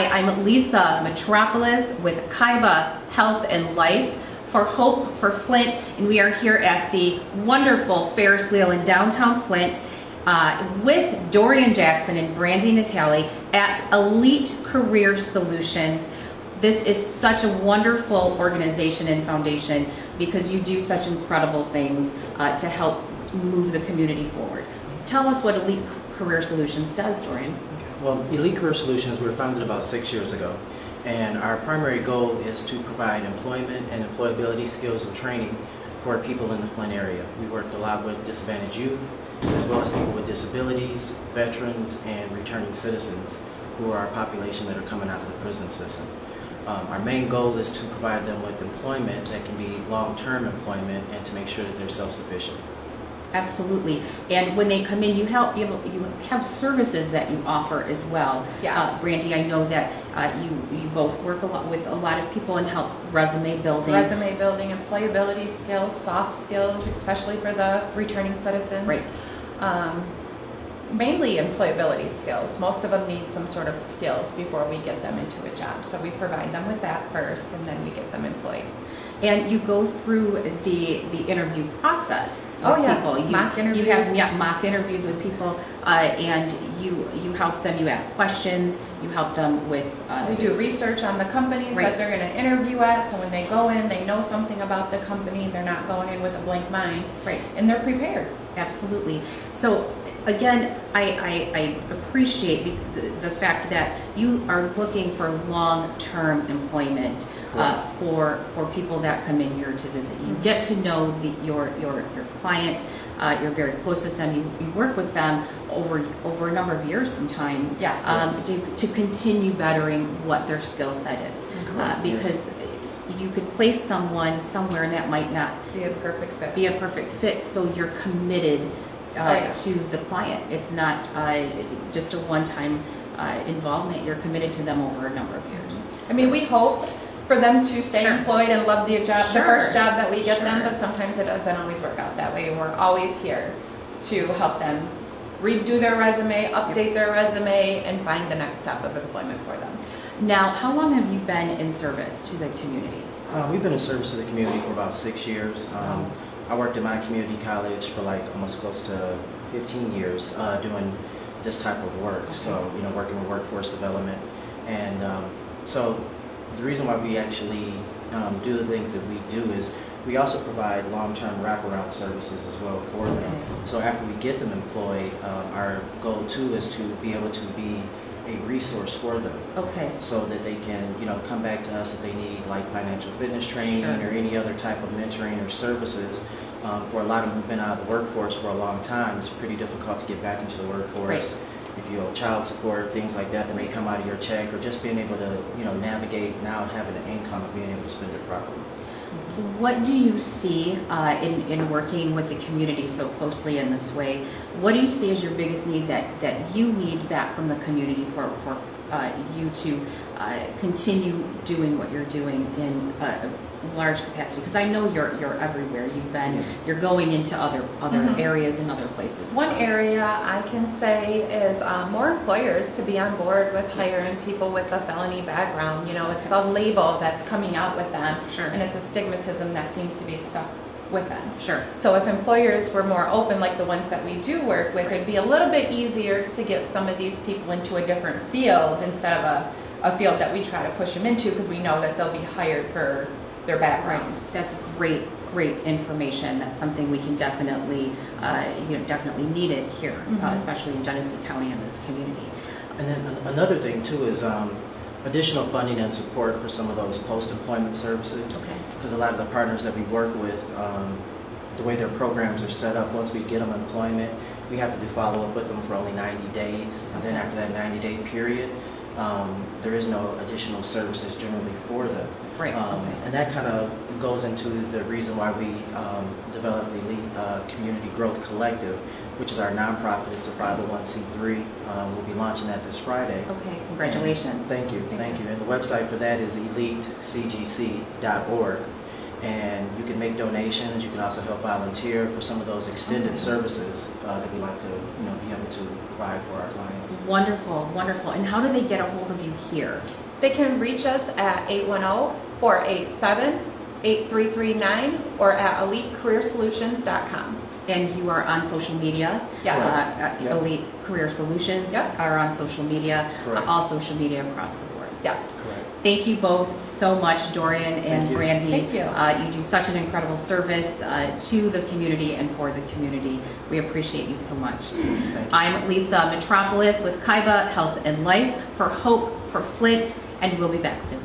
Hi, I'm Lisa Metropolis with Kyyba Health and Life for Hope for Flint, and we are here at the wonderful Ferris wheel in downtown Flint with Dorian Jackson and Brandy Natale at Elite Career Solutions. This is such a wonderful organization and foundation because you do such incredible things to help move the community forward. Tell us what Elite Career Solutions does, Dorian. Well, Elite Career Solutions were founded about 6 years ago, and our primary goal is to provide employment and employability skills and training for people in the Flint area. We worked a lot with disadvantaged youth, as well as people with disabilities, veterans, and returning citizens who are our population that are coming out of the prison system. Our main goal is to provide them with employment that can be long-term employment and to make sure that they're self-sufficient. Absolutely. And when they come in, you have services that you offer as well. Yes. Brandy, I know that you both work a lot with a lot of people and help resume building. Resume building, employability skills, soft skills, especially for the returning citizens. Right. Mainly employability skills. Most of them need some sort of skills before we get them into a job. So we provide them with that first, and then we get them employed. And you go through the interview process with people. Mock interviews. You have mock interviews with people, and you help them. You ask questions. You help them with. We do research on the companies that they're going to interview at, so when they go in, they know something about the company. They're not going in with a blank mind. Right. And they're prepared. Absolutely. So again, I appreciate the fact that you are looking for long-term employment for people that come in here to visit. You get to know your client. You're very close with them. You work with them over a number of years sometimes. Yes. To continue bettering what their skill set is, because you could place someone somewhere and that might not Be a perfect fit. So you're committed to the client. It's not just a one-time involvement. You're committed to them over a number of years. I mean, we hope for them to stay employed and love the job, the first job that we get them, but sometimes it doesn't always work out that way. We're always here to help them redo their resume, update their resume, and find the next step of employment for them. Now, how long have you been in service to the community? We've been in service to the community for about 6 years. I worked at my community college for like almost close to 15 years doing this type of work. Okay. So, working with workforce development. And so the reason why we actually do the things that we do is we also provide long-term wraparound services as well for them. Okay. So after we get them employed, our goal too is to be able to be a resource for them. Okay. So that they can, come back to us if they need like financial fitness training or any other type of mentoring or services. For a lot of them who've been out of the workforce for a long time, it's pretty difficult to get back into the workforce. Right. If you owe child support, things like that may come out of your check, or just being able to, navigate now having an income and being able to spend it properly. What do you see in working with the community so closely in this way? What do you see as your biggest need that you need back from the community for you to continue doing what you're doing in a large capacity? Because I know you're everywhere. You're going into other areas and other places. One area I can say is more employers to be on board with hiring people with a felony background. It's the label that's coming out with them, and it's a stigmatism that seems to be stuck with them. Sure. So if employers were more open, like the ones that we do work with, it'd be a little bit easier to get some of these people into a different field instead of a field that we try to push them into, because we know that they'll be hired for their backgrounds. That's great information. That's something we can definitely need it here, especially in Genesee County and this community. And then another thing too is additional funding and support for some of those post-employment services. Okay. Because a lot of the partners that we work with, the way their programs are set up, once we get them employment, we have to do follow-up with them for only 90 days. And then after that 90-day period, there is no additional services generally for them. Right. And that kind of goes into the reason why we developed the Elite Community Growth Collective, which is our nonprofit. It's a 501c3. We'll be launching that this Friday. Okay, congratulations. And thank you. And the website for that is elitecgc.org. and you can make donations. You can also help volunteer for some of those extended services that we like to be able to provide for our clients. Wonderful, wonderful. And how do they get a hold of you here? They can reach us at 810-487-8339 or at elitecareersolutions.com. And you are on social media? Yes. Yep. Elite Career Solutions Yep. are on social media, Correct. all social media across the board. Yes. Correct. Thank you both so much, Dorian and Thank you. Brandy. Thank you. You do such an incredible service to the community and for the community. We appreciate you so much. Thank you. I'm Lisa Metropolis with Kyyba Health and Life for Hope for Flint, and we'll be back soon.